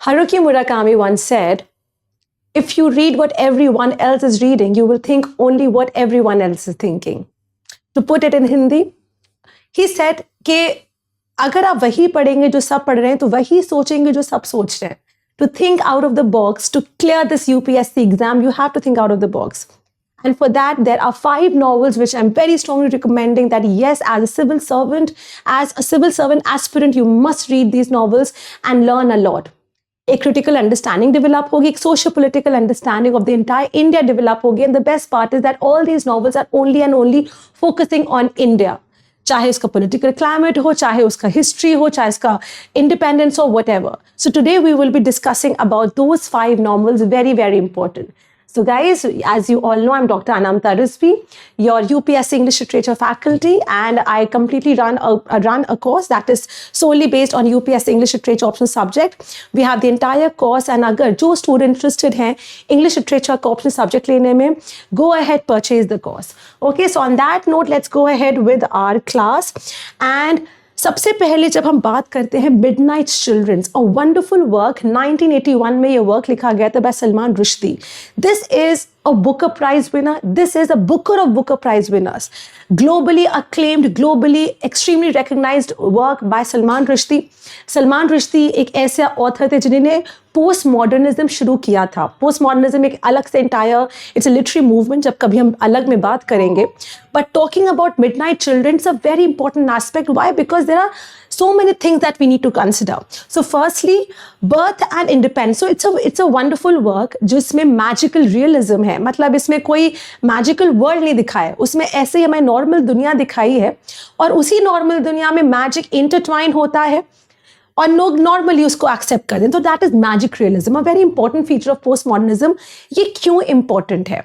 Haruki Murakami once said, if you read what everyone else is reading, you will think only what everyone else is thinking. To put it in Hindi, he said कि अगर आप वही पढ़ेंगे जो सब पढ़ रहे हैं तो वही सोचेंगे जो सब सोच रहे हैं. To think out of the box, to clear this UPSC exam, you have to think out of the box. And for that, there are 5 novels which I'm very strongly recommending that yes, as a civil servant aspirant, you must read these novels and learn a lot. A critical understanding develop hogi, a socio-political understanding of the entire India develop hogi. And the best part is that all these novels are only and only focusing on India. चाहे उसका political climate हो, चाहे उसका history हो, चाहे उसका independence हो, whatever. So today we will be discussing about those 5 novels, very, very important. So guys, as you all know, I'm Dr. Anamta Rizvi, your UPSC English Literature faculty, and I completely run a course that is solely based on UPSC English Literature optional subject. We have the entire course, and अगर जो student interested हैं English Literature का optional subject लेने में, go ahead, purchase the course. Okay, so on that note, let's go ahead with our class. And सबसे पहले जब हम बात करते हैं midnight children's, a wonderful work 1981 में ये वर्क लिखा गया था by Salman Rushdie. This is a Booker Prize winner. This is a Booker of Booker Prize winners. Globally acclaimed, globally extremely recognized work by Salman Rushdie. Salman Rushdie एक ऐसे author थे जिन्होंने post modernism शुरू किया था. पोस्ट मॉडर्निज्म एक अलग से entire, it's a literary movement, जब कभी हम अलग में बात करेंगे. But talking about Midnight Children is a very important aspect. Why? Because there are so many things that we need to consider. So firstly, birth and independence. So it's a wonderful work जिसमें magical realism है. मतलब इसमें कोई magical world नहीं दिखाया, उसमें ऐसे ही हमें normal दुनिया दिखाई है और उसी normal दुनिया में magic intertwine होता है और लोग नॉर्मली उसको एक्सेप्ट कर दें. तो that is magic realism, a very important feature of post modernism. ये क्यों इंपॉर्टेंट है?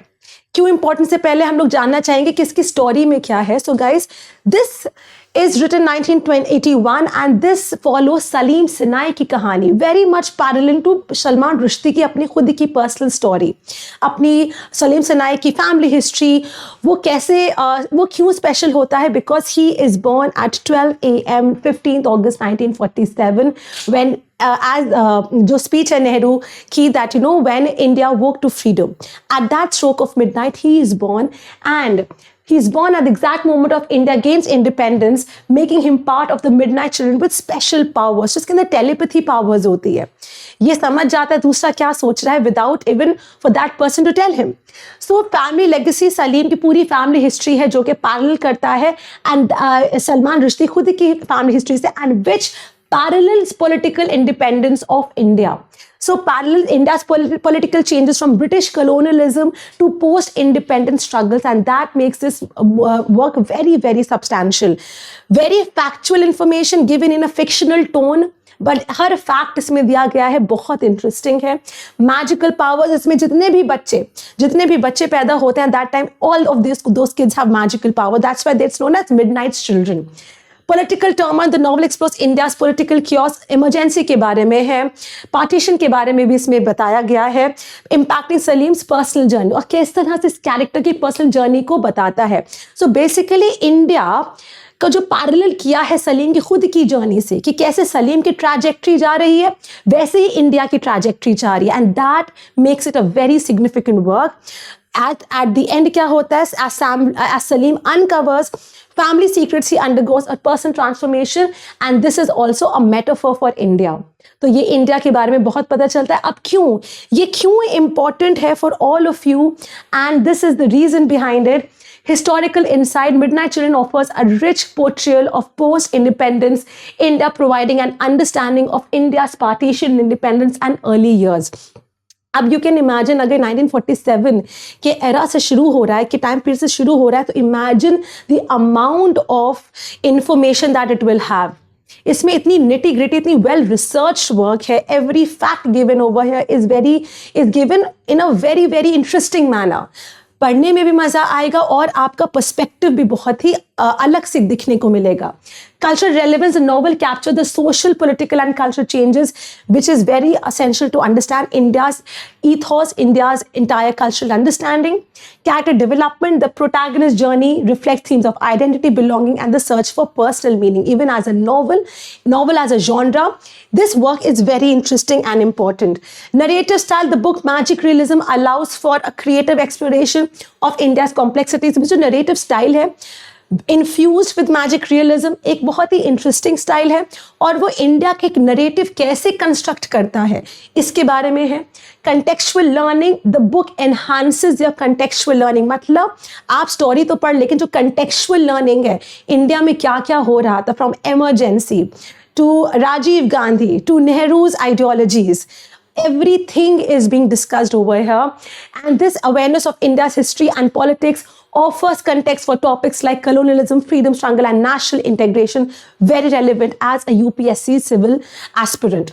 क्यों इंपॉर्टेंट से पहले हम लोग जानना चाहेंगे कि इसकी स्टोरी में क्या है. So guys, this is written 1981 and this follows Salim Sinai की कहानी, very much parallel to Salman Rushdie की अपनी खुद की पर्सनल स्टोरी, अपनी सलीम सिनाई की फैमिली हिस्ट्री. वो कैसे वो क्यों स्पेशल होता है? Because he is born at 12 AM 15 August 1947 when जो स्पीच है नेहरू की, that you know when India woke to freedom, at that stroke of midnight he is born, and he's born at the exact moment of India gains independence, making him part of the Midnight Children with special powers. जिसके अंदर telepathy powers होती है. ये समझ जाता है दूसरा क्या सोच रहा है without even for that person to tell him. So family legacy, Salim की पूरी family history है जो कि parallel करता है and सलमान रुश्दी खुद की family history से, and which parallels political independence of India. So parallel India's political changes from British colonialism to post-independence struggles, and that makes this work very, very substantial. Very factual information given in a fictional tone, but her fact इसमें दिया गया है, बहुत interesting है. Magical powers, इसमें जितने भी बच्चे पैदा होते हैं that time, all of those kids have magical power. That's why it's known as midnight children. Political turmoil, the novel explores India's political chaos, emergency के बारे में है, partition के बारे में भी इसमें बताया गया है, impacting सलीम्स पर्सनल जर्नी, और किस तरह से इस कैरेक्टर की पर्सनल जर्नी को बताता है. सो बेसिकली इंडिया का जो पैरेलल किया है सलीम की खुद की जर्नी से, कि कैसे सलीम की ट्रैजेक्टरी जा रही है वैसे ही इंडिया की ट्रैजेक्टरी जा रही है, and that makes it a very significant work. At the end क्या होता है? As Salim uncovers family secrets, he undergoes a personal transformation, and this is also a metaphor for India. तो ये India के बारे में बहुत पता चलता है. अब ये क्यों important है for all of you, and this is the reason behind it. Historical insight, Midnight Children offers a rich portrayal of post-independence India, providing an understanding of India's partition, independence and early years. अब you can imagine अगर 1947 के era से शुरू हो रहा है, कि time period से शुरू हो रहा है, तो imagine the amount of information that it will have. इसमें इतनी निटी ग्रिटी, इतनी वेल रिसर्च वर्क है. Every fact given over here is given in a very very interesting manner. पढ़ने में भी मज़ा आएगा और आपका पर्सपेक्टिव भी बहुत ही अलग से दिखने को मिलेगा. Cultural relevance, the novel captured the social, political and cultural changes, which is very essential to understand India's ethos, India's entire cultural understanding. Character development, the protagonist's journey reflects themes of identity, belonging and the search for personal meaning. Even as a novel as a genre, this work is very interesting and important. Narrative style, the book Magic Realism allows for a creative exploration of India's complexities. जो narrative style है, infused with magic realism, एक बहुत ही interesting style है और वो India के एक narrative कैसे कंस्ट्रक्ट करता है इसके बारे में है. Contextual learning, the book enhances your contextual learning. मतलब आप स्टोरी तो पढ़, लेकिन जो कंटेक्चुअल लर्निंग है, इंडिया में क्या क्या हो रहा था from emergency to Rajiv Gandhi to Nehru's ideologies, everything is being discussed over here, and this awareness of India's history and politics offers context for topics like colonialism, freedom struggle and national integration, very relevant as a UPSC civil aspirant.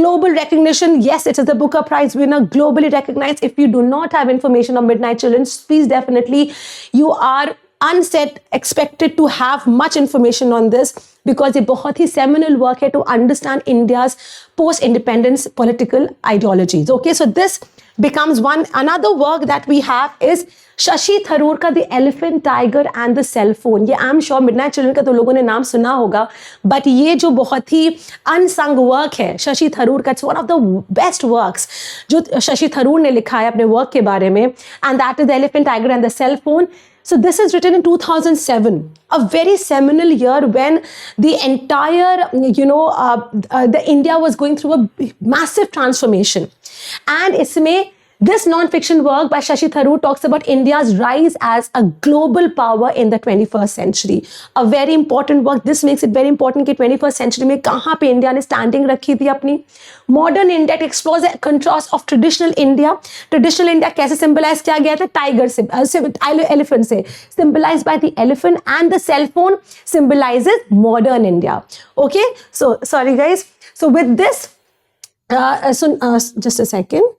Global recognition, yes, it is the Booker Prize winner, globally recognized. If you do not have information on Midnight Children, please definitely, you are unsaid expected to have much information on this, because ये बहुत ही seminal work है to understand India's post-independence political ideologies. Okay, so this becomes another work that we have is Shashi Tharoor का The Elephant, Tiger and the Cell Phone. ये I am sure midnight children का तो लोगों ने नाम सुना होगा, बट ये जो बहुत ही अनसंग वर्क है शशि थरूर का, it's one of the best works जो शशि थरूर ने लिखा है अपने वर्क के बारे में, and that is the elephant, tiger and the cell phone. So this is written in 2007, a very seminal year when the entire, the India was going through a massive transformation. And isme this non-fiction work by Shashi Tharoor talks about India's rise as a global power in the 21st century. A very important work. This makes it very important कि 21st century में कहाँ पे India ने standing रखी थी अपनी. Modern India explores the contrast of traditional India. Traditional India कैसे symbolize किया गया था? Tiger से, elephant से. Symbolized by the elephant, and the cell phone symbolizes modern India. Okay? So, sorry guys. So with this, just a second.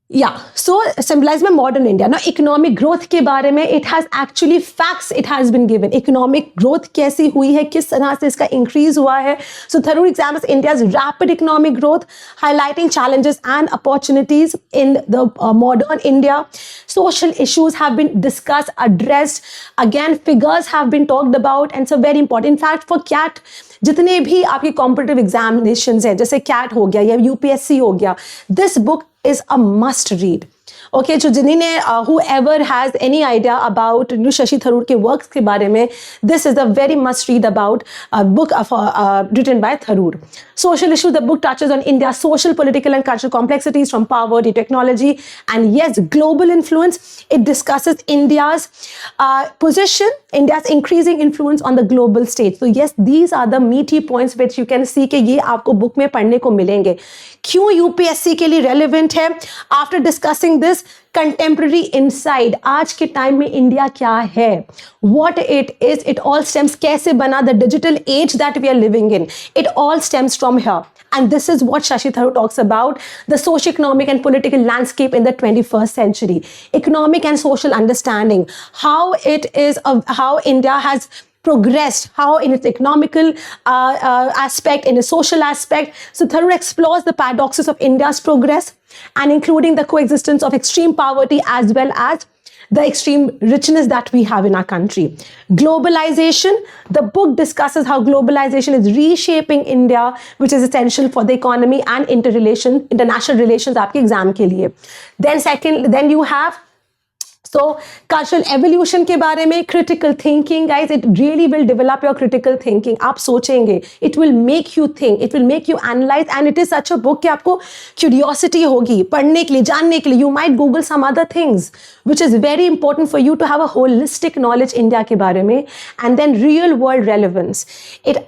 Yeah, so symbolized by modern India. Now, economic growth के बारे में it has actually facts it has been given. Economic growth कैसी हुई है, किस तरह से इसका increase हुआ है. So Tharoor examines India's rapid economic growth, highlighting challenges and opportunities in the modern India. Social issues have been discussed, addressed. Again, figures have been talked about, and so very important. In fact, for CAT, जितने भी आपकी competitive examinations हैं, जैसे cat हो गया या UPSC हो गया, this book is a must read. Okay, so जिन्होंने whoever has any idea about Shashi Tharoor के works के बारे में, this is a very must read about book written by Tharoor. Social issue, the book touches on India's social, political and cultural complexities from poverty, technology and yes, global influence. It discusses India's position, India's increasing influence on the global stage. So yes, these are the meaty points which you can see कि ये आपको book में पढ़ने को मिलेंगे. क्यों UPSC के लिए relevant है? After discussing this, contemporary insight, आज के टाइम में इंडिया क्या है, what it is, it all stems, कैसे बना, the digital age that we are living in, it all stems from here. And this is what Shashi Tharoor talks about, the socio-economic and political landscape in the 21st century. Economic and social understanding, how it is, how India has progressed, how in its economical aspect, in its social aspect. So Tharoor explores the paradoxes of India's progress and including the coexistence of extreme poverty as well as the extreme richness that we have in our country. Globalization, the book discusses how globalization is reshaping India, which is essential for the economy and international relations आपके exam के लिए. Then you have so cultural evolution के बारे में, critical thinking, guys, it really will develop your critical thinking. आप सोचेंगे, it will make you think, it will make you analyze, and it is such a book कि आपको curiosity होगी पढ़ने के लिए, जानने के लिए. You might Google some other things, which is very important for you to have a holistic knowledge India के बारे में. And then real world relevance.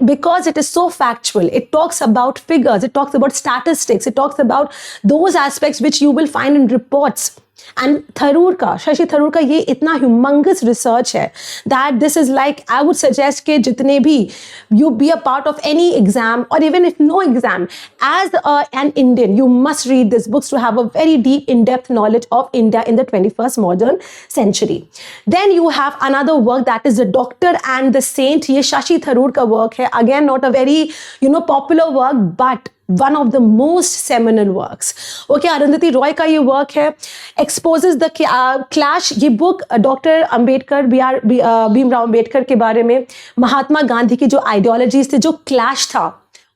Because it is so factual, it talks about figures, it talks about statistics, it talks about those aspects which you will find in reports and Tharoor का, शशि थरूर का ये इतना humongous research है that this is like, I would suggest कि जितने भी you be a part of any exam or even if no exam, as an Indian you must read these books to have a very deep in-depth knowledge of India in the 21st modern century. Then you have another work that is The Doctor and the Saint. ये शशि थरूर का work है, again not a very popular work but one of the most seminal works. Okay, Arundhati Roy का ये work है, exposes the clash. ये book doctor Ambedkar, Bhimrao Ambedkar के बारे में, महात्मा गांधी की जो आइडियोलॉजीज थे, जो क्लैश था,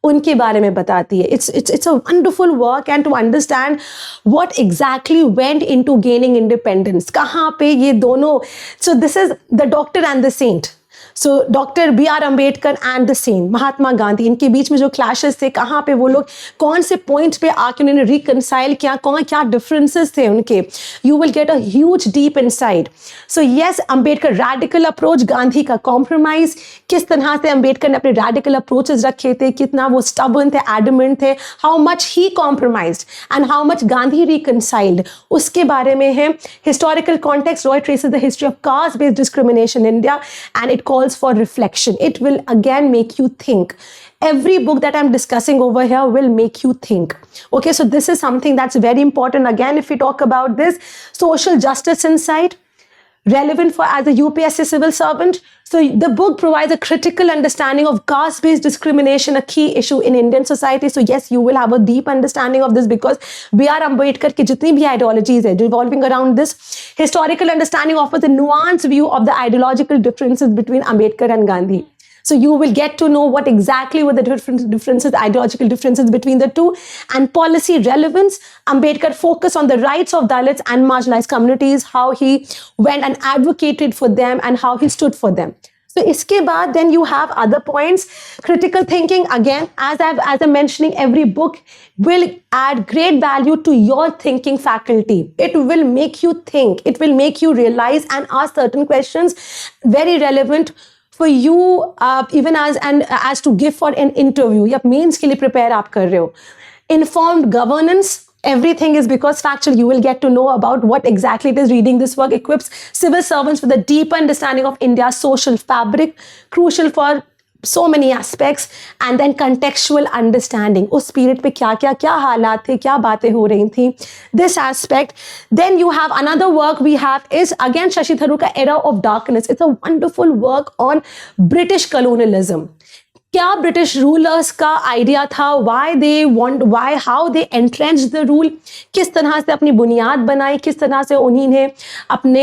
उनके बारे में बताती है. It's a wonderful work and to understand what exactly went into gaining independence. कहाँ पे ये दोनों, so this is The Doctor and the Saint. So doctor B.R. Ambedkar and the saint, Mahatma Gandhi, इनके बीच में जो क्लैशेस थे, कहाँ पे वो लोग कौन से पॉइंट पे आके उन्होंने रिकनसाइल किया, कौन क्या डिफरेंसेस थे उनके, you will get a huge deep insight. So yes, Ambedkar radical approach, Gandhi का कॉम्प्रोमाइज, किस तरह से अम्बेडकर ने अपने रैडिकल अप्रोचेस रखे थे, कितना वो स्टबर्न थे, एडमेंट थे, how much he compromised and how much Gandhi reconciled, उसके बारे में है. Historical context, Roy traces the history of caste based discrimination in India and it calls for reflection. It will again make you think. Every book that I'm discussing over here will make you think. Okay, so this is something that's very important. Again, if we talk about this, social justice insight, relevant for as a UPSC civil servant. So the book provides a critical understanding of caste-based discrimination, a key issue in Indian society. So yes, you will have a deep understanding of this because B.R. Ambedkar की जितनी भी ideologies है revolving around this, historical understanding offers a nuanced view of the ideological differences between Ambedkar and Gandhi. So you will get to know what exactly were the differences, ideological differences between the two. And policy relevance, Ambedkar focused on the rights of Dalits and marginalized communities, how he went and advocated for them and how he stood for them. So iske baad, then you have other points. Critical thinking, again, as I'm mentioning, every book will add great value to your thinking faculty. It will make you think. It will make you realize and ask certain questions, very relevant for you, even as to give for an interview या mains के लिए prepare आप कर रहे हो. Informed governance, everything is because factual. You will get to know about what exactly it is. Reading this work equips civil servants with a deeper understanding of India's social fabric, crucial for so many aspects. And then contextual understanding, उस period पे क्या हालात थे, क्या बातें हो रही थी, this aspect. Then you have another work we have is again Shashi Tharoor का Era of Darkness. It's a wonderful work on British colonialism. क्या ब्रिटिश रूलर्स का आइडिया था, how they entrench the rule, किस तरह से अपनी बुनियाद बनाई, किस तरह से उन्होंने अपने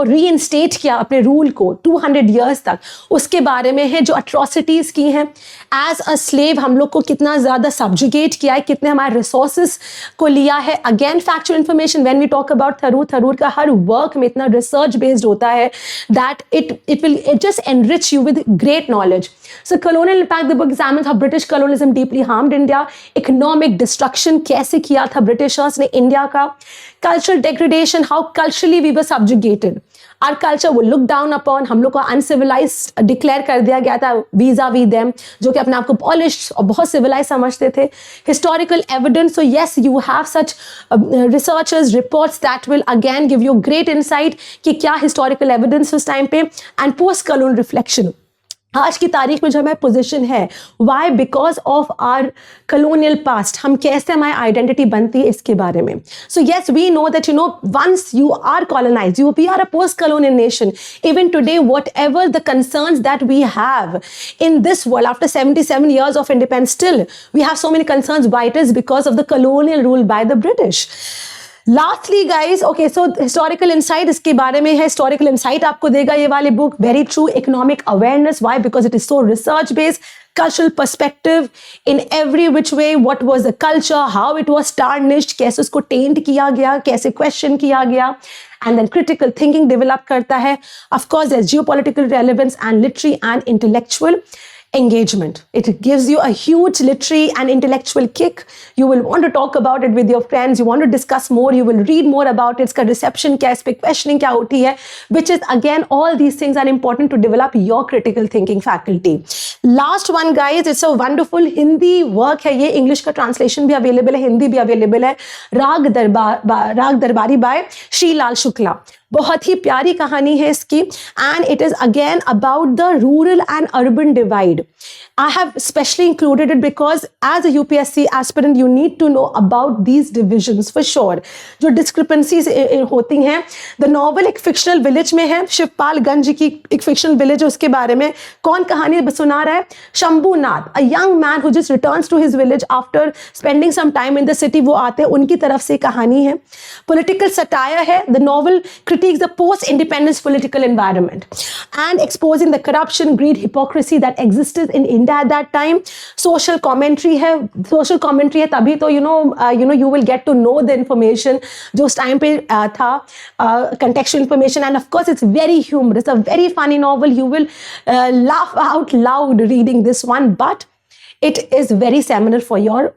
रीइंस्टेट किया अपने रूल को 200 ईयर्स तक, उसके बारे में है. जो अट्रॉसिटीज़ की हैं एज अ स्लेव, हम लोग को कितना ज़्यादा सब्जुगेट किया है, कितने हमारे रिसोर्सेज को लिया है. Again factual information, when we talk about Tharoor का हर वर्क में इतना रिसर्च बेस्ड होता है that it just enrich you with great knowledge. So colonial impact, the book examines how British colonialism deeply harmed India. Economic destruction, कैसे किया था Britishers ने इंडिया का. Cultural degradation, how culturally we were subjugated. Our culture will look down upon, हम लोग को uncivilized declare कर दिया गया था vis-a-vis them, जो कि अपने आप को polished और बहुत civilized समझते थे. Historical evidence, so yes, you have such researchers, reports that will again give you great insight कि क्या historical evidence उस time पे. And post-colonial reflection, आज की तारीख में जो हमारी पोजीशन है, why, because of our colonial past, हम कैसे हमारी आइडेंटिटी बनती है, इसके बारे में. So yes, we know that once you are colonised, we are a post colonial nation. Even today, whatever the concerns that we have in this world after 77 years of independence, still we have so many concerns. Why? It is because of the colonial rule by the British. Lastly guys, okay, so historical insight, इसके बारे में है. historical insight आपको देगा ये वाली book. Very true. Economic awareness, why? Because it is so research based. Cultural perspective in every which way, what was the culture, how it was tarnished, कैसे उसको taint किया गया, कैसे question किया गया. And then critical thinking develop करता है. Of course, there's geopolitical relevance and literary and intellectual. engagement. It gives you a huge literary and intellectual kick. You will want to talk about it with your friends. You want to discuss more. You will read more about it. इसका reception क्या है, इस पे questioning क्या होती है, which is again, all these things are important to develop your critical thinking faculty. Last one, guys, it's a wonderful Hindi work है ये. English का translation भी available है, हिंदी भी available है. राग दरबारी by श्री लाल शुक्ला. बहुत ही प्यारी कहानी है इसकी, and it is again about the rural and urban divide. I have specially included it because as a UPSC aspirant you need to know about these divisions for sure. जो discrepancies होती हैं. The novel एक fictional village में है, शिवपालगंज की एक fictional village है, उसके बारे में कौन कहानी सुना रहा है? Shambhunath, a young man who just returns to his village after spending some time in the city. वो आते हैं, उनकी तरफ से कहानी है. Political satire है. The novel critiques the post-independence political environment and exposing the corruption, greed, hypocrisy that existed in India at that time. Social commentary है. Social commentary है तभी तो you will get to know the information जो उस time पे था, contextual information, and of course it's very humorous, a very funny novel. You will laugh out loud reading this one, but it is very seminal for your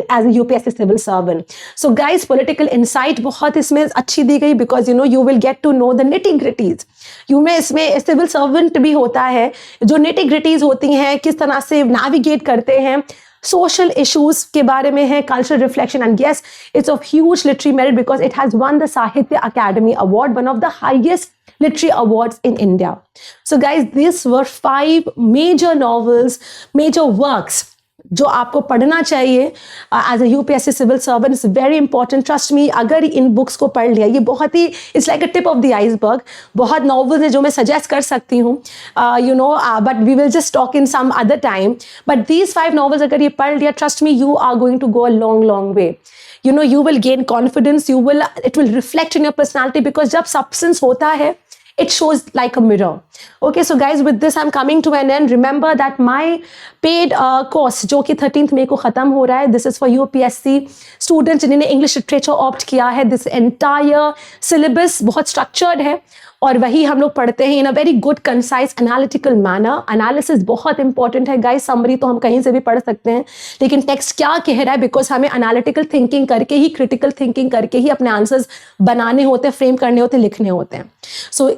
as a UPSC civil servant. So guys, political insight बहुत इसमें अच्छी दी गई because you will get to know the nitty gritties. इसमें civil servant भी होता है, जो nitty gritties होती हैं, किस तरह से navigate करते हैं. Social issues के बारे में है, cultural reflection, and yes, it's of huge literary merit because it has won the Sahitya Academy Award, one of the highest literary awards in India. So guys, these were 5 major novels, major works जो आपको पढ़ना चाहिए as a UPSC civil servant. It's very important, trust me. अगर इन books को पढ़ लिया, ये बहुत ही it's like a tip of the iceberg. बहुत novels हैं जो मैं suggest कर सकती हूँ, but we will just talk in some other time. But these 5 novels अगर ये पढ़ लिया, trust me, you are going to go a long, long way. You will gain confidence. It will reflect in your personality because जब substance होता है, it shows like a mirror. Okay, so guys, with this I'm coming to an end. Remember that my paid course जो कि 13th May को ख़त्म हो रहा है, this is for UPSC students जिन्होंने English literature opt किया है. This entire syllabus बहुत structured है और वही हम लोग पढ़ते हैं in a very good, concise, analytical manner. Analysis बहुत important है guys. Summary तो हम कहीं से भी पढ़ सकते हैं, लेकिन text क्या कह रहा है, because हमें analytical thinking करके ही, critical thinking करके ही अपने answers बनाने होते हैं, frame करने होते हैं, लिखने होते हैं. So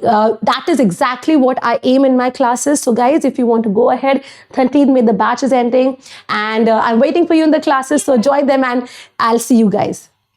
that is exactly what I aim in my classes. So guys, if you want to go ahead, 13th May the batch is ending and I'm waiting for you in the classes. So join them and I'll see you guys.